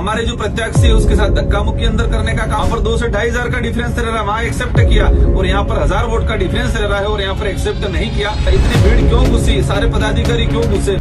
हमारे जो प्रत्याशी है उसके साथ धक्का मुक्की अंदर करने का काम पर 2 से 2.5 हजार का डिफरेंस रह रहा है, वहाँ एक्सेप्ट किया और यहाँ पर 1000 वोट का डिफरेंस रह रहा है और यहाँ पर एक्सेप्ट नहीं किया। इतनी भीड़ क्यों घुसी, सारे पदाधिकारी क्यों घुसे?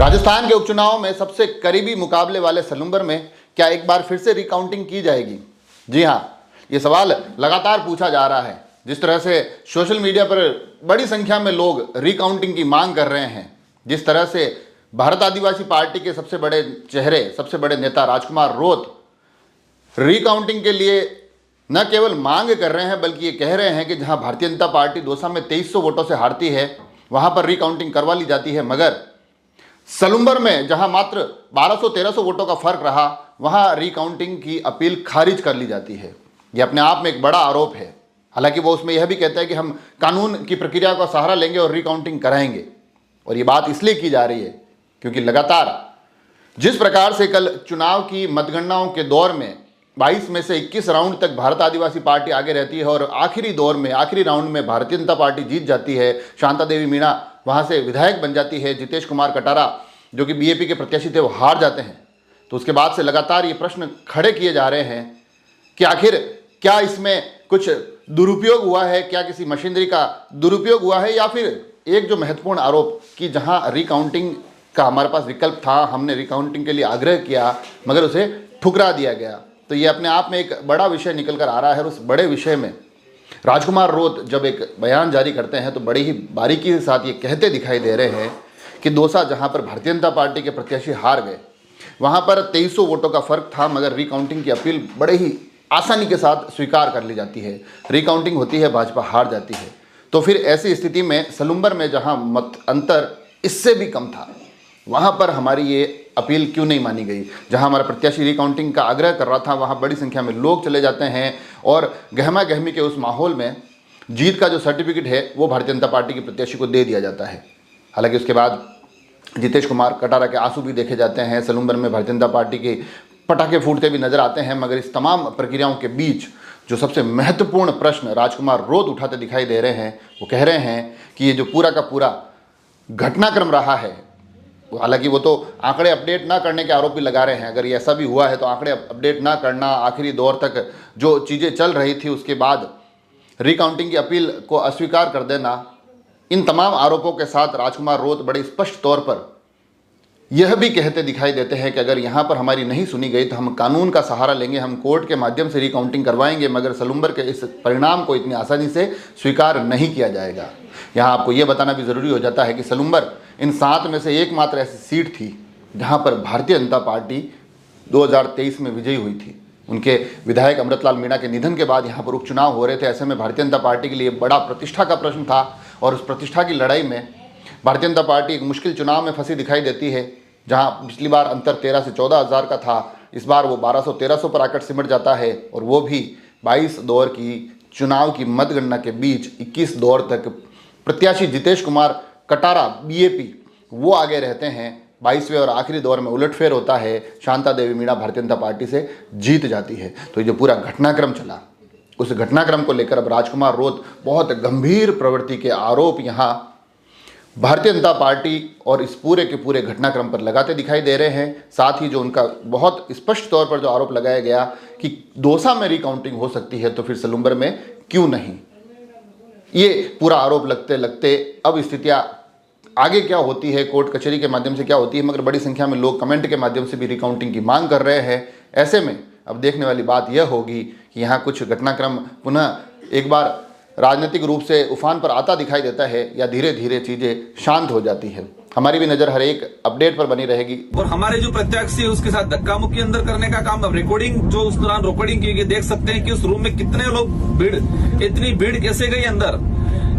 और हमारे जो प्रत्याशी है उसके साथ धक्का मुक्की अंदर करने का काम। अब रिकॉर्डिंग जो उस दौरान रिकॉर्डिंग की गई, देख सकते हैं कि उस रूम में कितने लोग, भीड़, इतनी भीड़ कैसे गई अंदर,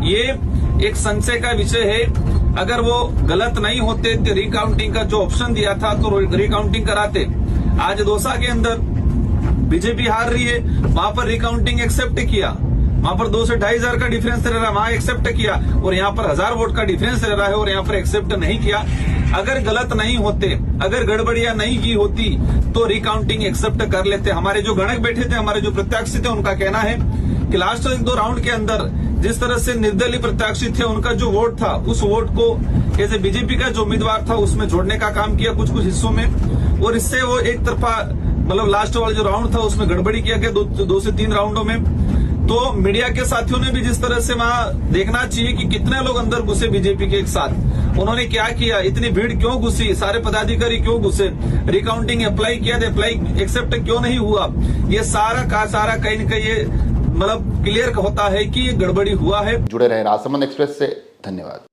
ये एक संशय का विषय है। अगर वो गलत नहीं होते तो रिकाउंटिंग का जो ऑप्शन दिया था तो रिकाउंटिंग कराते। आज दौसा के अंदर बीजेपी हार रही है, वहां पर रिकाउंटिंग एक्सेप्ट किया, वहां पर 2 से 2.5 हजार का डिफरेंस रह रहा है, वहां एक्सेप्ट किया और यहाँ पर 1000 वोट का डिफरेंस रह रहा है और यहाँ पर एक्सेप्ट नहीं किया। अगर गलत नहीं होते, अगर गड़बड़ियां नहीं की होती तो रिकाउंटिंग एक्सेप्ट कर लेते। हमारे जो गणक बैठे थे, हमारे जो प्रत्याशी थे, उनका कहना है कि लास्ट 1-2 राउंड के अंदर जिस तरह से निर्दलीय प्रत्याशी थे उनका जो वोट था उस वोट को जैसे बीजेपी का जो उम्मीदवार था उसमें जोड़ने का काम किया कुछ हिस्सों में, और इससे वो एक तरफा मतलब लास्ट वाला जो राउंड था उसमें गड़बड़ी किया गया दो से तीन राउंडों में। तो मीडिया के साथियों ने भी जिस तरह से वहां देखना चाहिए कि कितने लोग अंदर घुसे बीजेपी के एक साथ, उन्होंने क्या किया, इतनी भीड़ क्यों घुसी, सारे पदाधिकारी क्यों घुसे, रिकाउंटिंग अप्लाई किया था, अप्लाई एक्सेप्ट क्यों नहीं हुआ, ये सारा का सारा कहीं न कहीं ये मतलब क्लियर होता है कि ये गड़बड़ी हुआ है। जुड़े रहे राजसमंद एक्सप्रेस से, धन्यवाद।